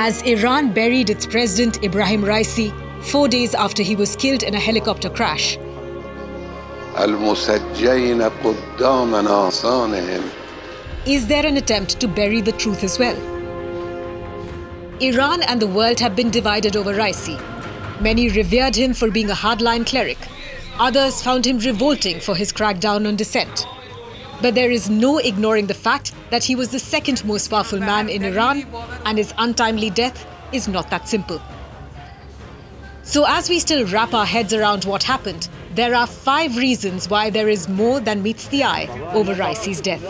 as Iran buried its President Ebrahim Raisi 4 days after he was killed in a helicopter crash. Is there an attempt to bury the truth as well? Iran and the world have been divided over Raisi. Many revered him for being a hardline cleric. Others found him revolting for his crackdown on dissent. But there is no ignoring the fact that he was the second most powerful man in Iran, and his untimely death is not that simple. So as we still wrap our heads around what happened, there are 5 reasons why there is more than meets the eye over Raisi's death.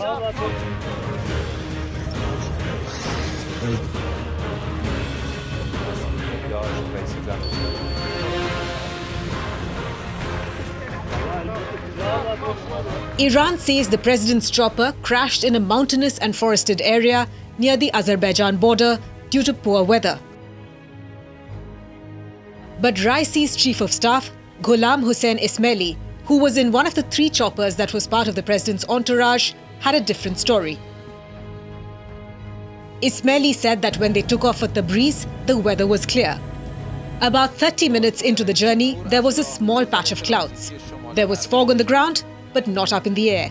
Iran says the president's chopper crashed in a mountainous and forested area near the Azerbaijan border due to poor weather. But Raisi's chief of staff, Ghulam Hussein Ismaili, who was in one of the 3 choppers that was part of the president's entourage, had a different story. Ismaili said that when they took off at Tabriz, the weather was clear. About 30 minutes into the journey, there was a small patch of clouds. There was fog on the ground, but not up in the air.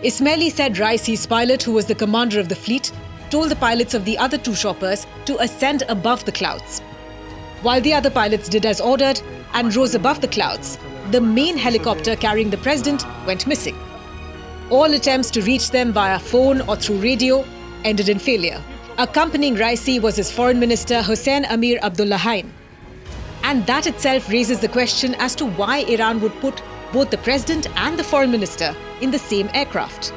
Ismaili said Raisi's pilot, who was the commander of the fleet, told the pilots of the other 2 choppers to ascend above the clouds. While the other pilots did as ordered and rose above the clouds, the main helicopter carrying the president went missing. All attempts to reach them via phone or through radio ended in failure. Accompanying Raisi was his foreign minister Hossein Amir Abdullahian. And that itself raises the question as to why Iran would put both the president and the foreign minister in the same aircraft.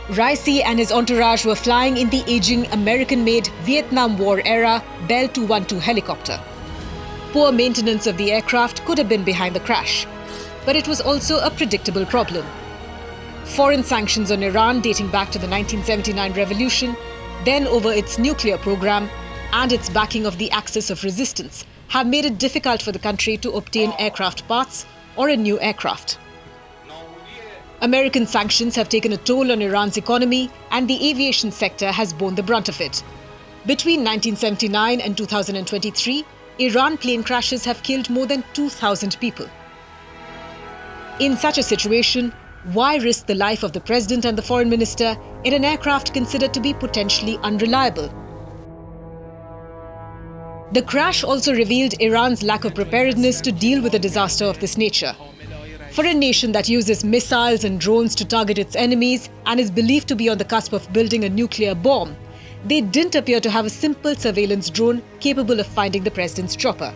Raisi and his entourage were flying in the aging American-made Vietnam War-era Bell 212 helicopter. Poor maintenance of the aircraft could have been behind the crash, but it was also a predictable problem. Foreign sanctions on Iran dating back to the 1979 revolution, then over its nuclear program, and its backing of the Axis of Resistance have made it difficult for the country to obtain aircraft parts or a new aircraft. American sanctions have taken a toll on Iran's economy, and the aviation sector has borne the brunt of it. Between 1979 and 2023, Iran plane crashes have killed more than 2,000 people. In such a situation, why risk the life of the president and the foreign minister in an aircraft considered to be potentially unreliable? The crash also revealed Iran's lack of preparedness to deal with a disaster of this nature. For a nation that uses missiles and drones to target its enemies and is believed to be on the cusp of building a nuclear bomb, they didn't appear to have a simple surveillance drone capable of finding the president's chopper.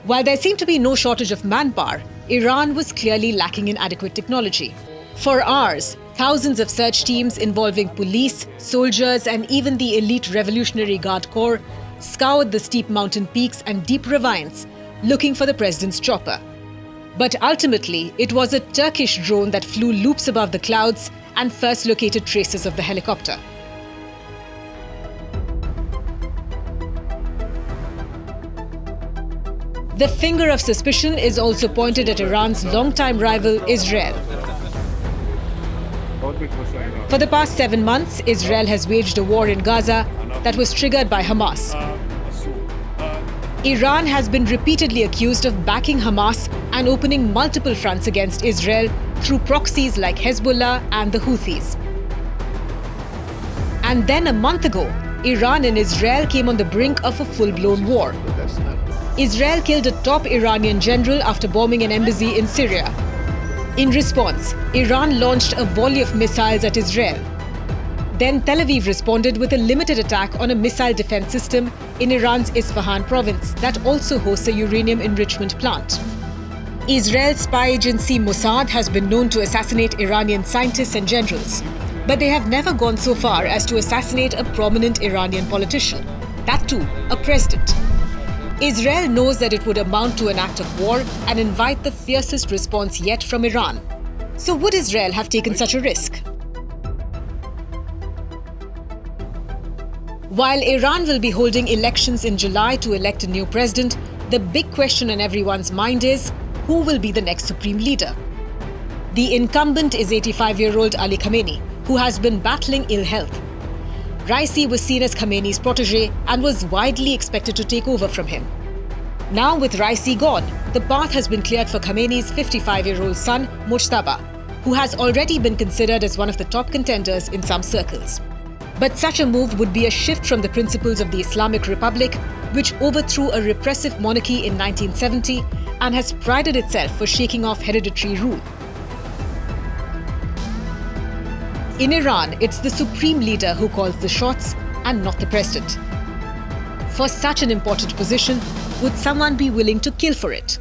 While there seemed to be no shortage of manpower, Iran was clearly lacking in adequate technology. For hours, thousands of search teams involving police, soldiers, and even the elite Revolutionary Guard Corps scoured the steep mountain peaks and deep ravines looking for the president's chopper. But ultimately, it was a Turkish drone that flew loops above the clouds and first located traces of the helicopter. The finger of suspicion is also pointed at Iran's longtime rival, Israel. For the past 7 months, Israel has waged a war in Gaza that was triggered by Hamas. Iran has been repeatedly accused of backing Hamas and opening multiple fronts against Israel through proxies like Hezbollah and the Houthis. And then a month ago, Iran and Israel came on the brink of a full-blown war. Israel killed a top Iranian general after bombing an embassy in Syria. In response, Iran launched a volley of missiles at Israel. Then Tel Aviv responded with a limited attack on a missile defense system in Iran's Isfahan province that also hosts a uranium enrichment plant. Israel's spy agency Mossad has been known to assassinate Iranian scientists and generals, but they have never gone so far as to assassinate a prominent Iranian politician, that too, a president. Israel knows that it would amount to an act of war and invite the fiercest response yet from Iran. So would Israel have taken such a risk? While Iran will be holding elections in July to elect a new president, the big question on everyone's mind is, who will be the next supreme leader? The incumbent is 85-year-old Ali Khamenei, who has been battling ill health. Raisi was seen as Khamenei's protege and was widely expected to take over from him. Now, with Raisi gone, the path has been cleared for Khamenei's 55-year-old son, Mojtaba, who has already been considered as one of the top contenders in some circles. But such a move would be a shift from the principles of the Islamic Republic, which overthrew a repressive monarchy in 1970 and has prided itself for shaking off hereditary rule. In Iran, it's the supreme leader who calls the shots and not the president. For such an important position, would someone be willing to kill for it?